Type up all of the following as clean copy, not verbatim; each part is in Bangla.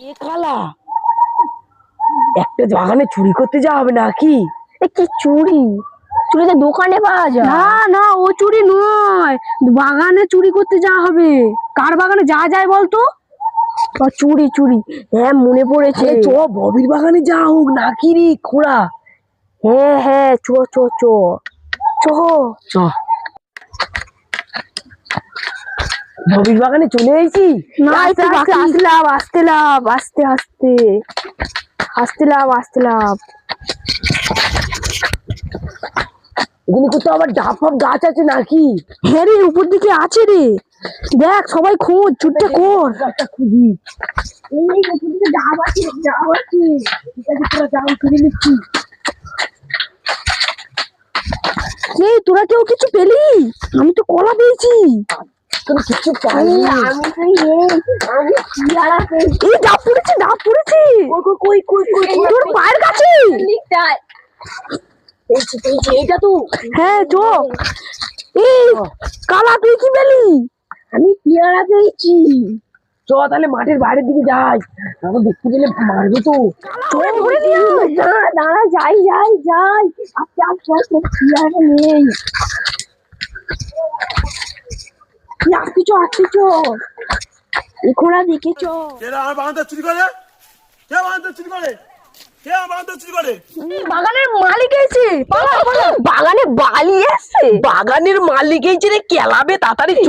এ কালা একটা বাগানে চুরি করতে যাওয়া হবে নাকি? কি চুরি? চুরি তো দোকানে পাওয়া যায়। না না, ও চুরি নয়, বাগানে চুরি করতে যাওয়া হবে। কার বাগানে যাওয়া যায় বলতো? চুরি চুরি, হ্যাঁ মনে পড়েছে। চ ববির বাগানে যাওয়া হোক নাকি রে খোড়া? হ্যাঁ হ্যাঁ, চ চ চ চ চ ববির বাগানে চলে এসেছি। না, একটু বাকি। আস্তে লাভ, আস্তে লাভ, আস্তে আস্তে, আস্তে লাভ, আস্তে লাভ। এখানে কোথাও আবার ডাব ফাব গাছ আছে নাকি? হ্যাঁ রে, উপর দিকে আছে রে। দেখ সবাই খোঁজ, ছুটতে কর। গাছটা খুঁজি। এই উপর দিকে ডাব আছে, ডাব আছে। ঠিক আছে, তোরা যাও, খুঁজে নিচ্ছি। এই তোরা কেউ কিছু পেলি? আমি তো কলা পেয়েছি। তোরা কিছু পাইনি। আমি পেয়ারা পেয়েছি। এই ডাব পড়েছে, ডাব পড়েছে। কই কই কই কই তোর পায়ের কাছে। এইটা তো। হ্যাঁ চ। এই কালা, তুই কি পেলি? আমি পেয়ারা পেয়েছি। চ তাহলে মাঠের বাইরের দিকে যাই, আমাকে দেখতে পেলে মারবে তো। দাঁড়া, যাই যাই যাই, আস্তে আস্তে আস্তে, পেয়ারা নেই। আস্তে চ, আস্তে চ, এখোড়া দিকে চ। আমার বাগানটা চুরি করে, কে বাগানটা চুরি করে, কে আমার বাগানটা চুরি করে? বাগানের মালিক এসে। বাগানে বালি এসছে। বাগানের মালিক এইছে রে, কেলাবে তাড়াতাড়ি চ।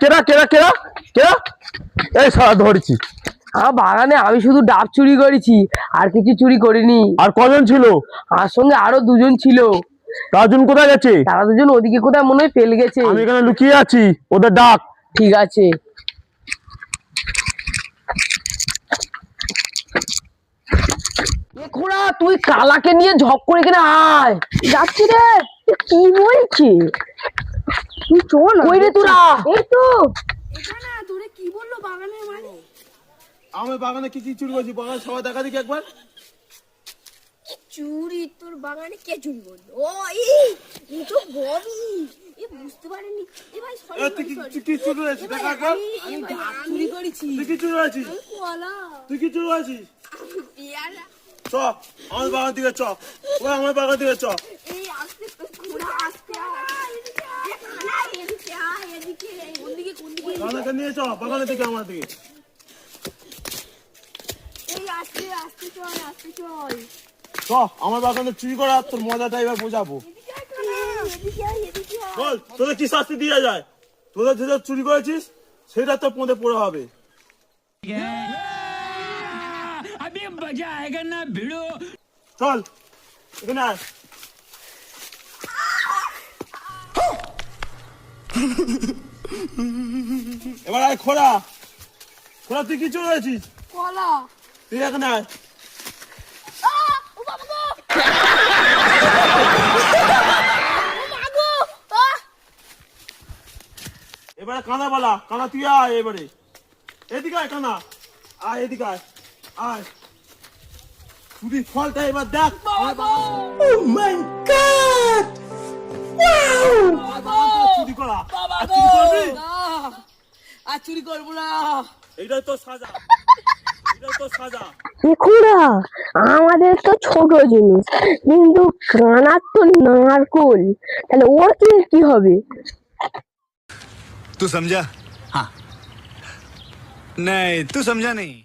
কেরা কেরা কেরা কেরা, এই সারা ধরেছি। আমার বাগানে আমি শুধু ডাব চুরি করেছি, আর কিছু চুরি করিনি। আর কজন ছিল? আমার সঙ্গে আরো দুজন ছিল। রাজন কোথায় গেছে? তারা দুজন ওদিকে কোথায় মনে হয় ফেলে গেছে। আমি এখানে লুকিয়ে আছি, ওদের ডাক। ঠিক আছে। খোড়া, তুই কালাকে নিয়ে ঝপ করে কিনা আয়। যাচ্ছি রে। কি বলছি তুই? চ না। কই রে তোরা? এই তো তোরে কি বললো বাগানের মালিক? আমি বাগানে কি কি চুরি করেছি বাগান সবাই দেখা দেখি একবার। চুরি? তোর বাগানে কে চুরি করলো? ও এই তো ববি। বুঝতে পারিনি। ভাই সরি, তুই কি চুরি করেছিস দেখা একবার। আমি ডাব চুরি করেছি। তুই কি চুরি করেছিস? কলা, তুই কি চুরি করেছিস? পেয়ারা। চ আমার বাগান দিকে চ, ও আমার বাগান দিকে চ। এই আস্তে পুরো আস্তে এদিকে আয়, এদিকে কোন দিকে বাগানকে নিয়ে চ, বাগানের দিকে আমার দিকে। এই আস্তে আস্তে চল, আস্তে চল। চ আমার বাগানে চুরি করা তোর মজাটা এবার বোঝাবো। এদিকে আয়। বল তোদের কি শাস্তি দিয়ে যায়? তোদের যেটা চুরি করেছিস সেটা তোর মধ্যে পড়ে হবে। চল এখানে আয়। এবার আয় খোড়া, খোড়া তুই কি চুরি করেছিস? কলা। তুই এখানে আয়। ও বাবা গো! ও মা গো! এবারে কানা বলা, কানা তুই আয় এবারে। এদিকে আয় কানা, আয় এদিকে আয়, আয়। চুরি ফলটা এবার দেখ। চুরি করা আর চুরি করবি? আর চুরি করবো না। এইটাই তো সাজা, এটাই তো সাজা। এখোড়া, আমাদের তো ছোট জিনিস, কিন্তু কানার তো নারকোল, তাহলে ওর কি হবে? तू समझा? हाँ। नहीं, तू समझा नहीं।